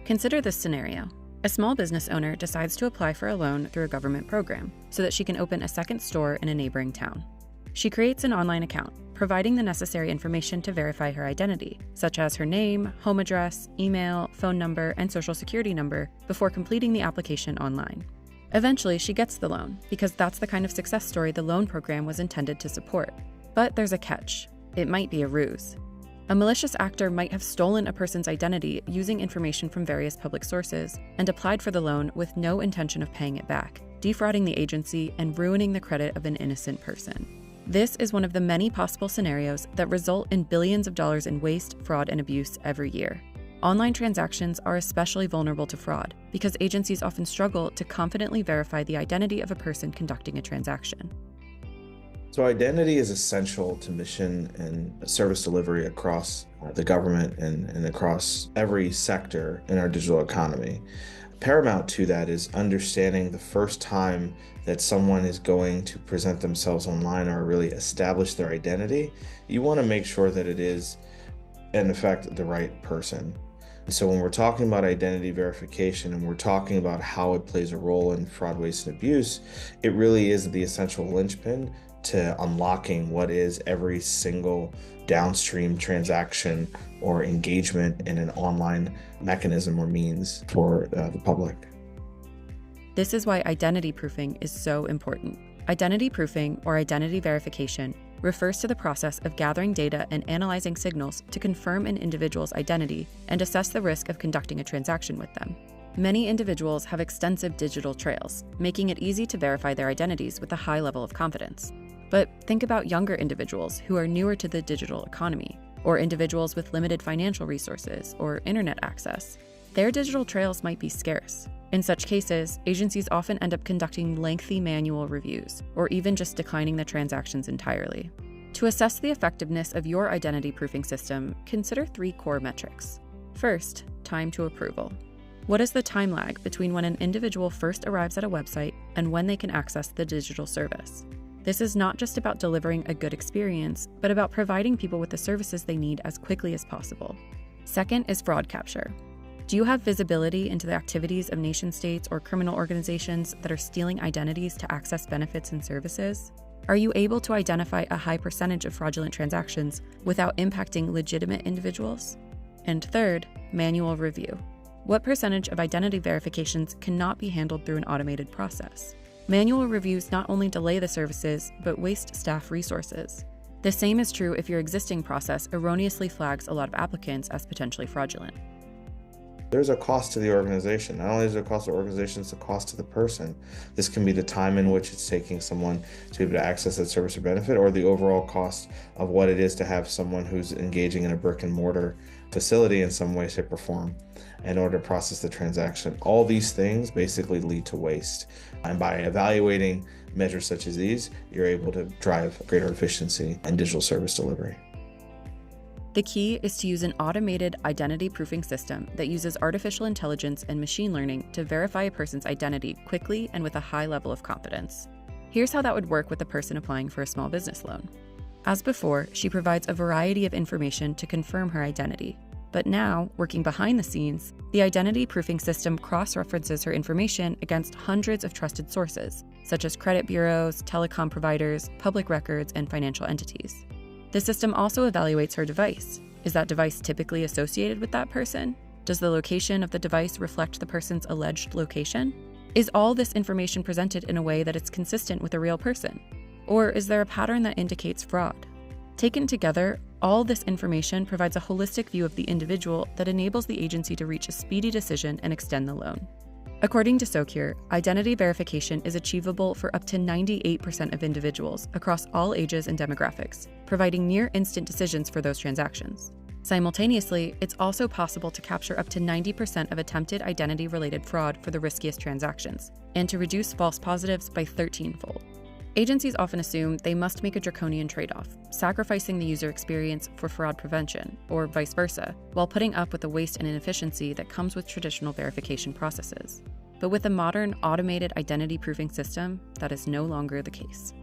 Consider this scenario. A small business owner decides to apply for a loan through a government program so that she can open a second store in a neighboring town. She creates an online account, providing the necessary information to verify her identity, such as her name, home address, email, phone number, and social security number, before completing the application online. Eventually, she gets the loan because that's the kind of success story the loan program was intended to support. But there's a catch. It might be a ruse. A malicious actor might have stolen a person's identity using information from various public sources and applied for the loan with no intention of paying it back, defrauding the agency and ruining the credit of an innocent person. This is one of the many possible scenarios that result in billions of dollars in waste, fraud, and abuse every year. Online transactions are especially vulnerable to fraud because agencies often struggle to confidently verify the identity of a person conducting a transaction. So identity is essential to mission and service delivery across the government and across every sector in our digital economy. Paramount to that is understanding the first time that someone is going to present themselves online or really establish their identity, you want to make sure that it is, in effect, the right person. So when we're talking about identity verification and we're talking about how it plays a role in fraud, waste, and abuse, it really is the essential linchpin to unlocking what is every single downstream transaction or engagement in an online mechanism or means for the public. This is why identity proofing is so important. Identity proofing, or identity verification, refers to the process of gathering data and analyzing signals to confirm an individual's identity and assess the risk of conducting a transaction with them. Many individuals have extensive digital trails, making it easy to verify their identities with a high level of confidence. But think about younger individuals who are newer to the digital economy, or individuals with limited financial resources or internet access. Their digital trails might be scarce. In such cases, agencies often end up conducting lengthy manual reviews, or even just declining the transactions entirely. To assess the effectiveness of your identity proofing system, consider 3 core metrics. First, time to approval. What is the time lag between when an individual first arrives at a website and when they can access the digital service? This is not just about delivering a good experience, but about providing people with the services they need as quickly as possible. Second is fraud capture. Do you have visibility into the activities of nation-states or criminal organizations that are stealing identities to access benefits and services? Are you able to identify a high percentage of fraudulent transactions without impacting legitimate individuals? And third, manual review. What percentage of identity verifications cannot be handled through an automated process? Manual reviews not only delay the services, but waste staff resources. The same is true if your existing process erroneously flags a lot of applicants as potentially fraudulent. There's a cost to the organization. Not only is there a cost to the organization, it's a cost to the person. This can be the time in which it's taking someone to be able to access that service or benefit, or the overall cost of what it is to have someone who's engaging in a brick and mortar facility in some way, shape, or form in order to process the transaction. All these things basically lead to waste. And by evaluating measures such as these, you're able to drive greater efficiency in digital service delivery. The key is to use an automated identity proofing system that uses artificial intelligence and machine learning to verify a person's identity quickly and with a high level of confidence. Here's how that would work with a person applying for a small business loan. As before, she provides a variety of information to confirm her identity. But now, working behind the scenes, the identity proofing system cross-references her information against hundreds of trusted sources, such as credit bureaus, telecom providers, public records, and financial entities. The system also evaluates her device. Is that device typically associated with that person? Does the location of the device reflect the person's alleged location? Is all this information presented in a way that it's consistent with a real person? Or is there a pattern that indicates fraud? Taken together, all this information provides a holistic view of the individual that enables the agency to reach a speedy decision and extend the loan. According to Socure, identity verification is achievable for up to 98% of individuals across all ages and demographics, providing near-instant decisions for those transactions. Simultaneously, it's also possible to capture up to 90% of attempted identity-related fraud for the riskiest transactions, and to reduce false positives by 13-fold. Agencies often assume they must make a draconian trade-off, sacrificing the user experience for fraud prevention, or vice versa, while putting up with the waste and inefficiency that comes with traditional verification processes. But with a modern, automated identity proofing system, that is no longer the case.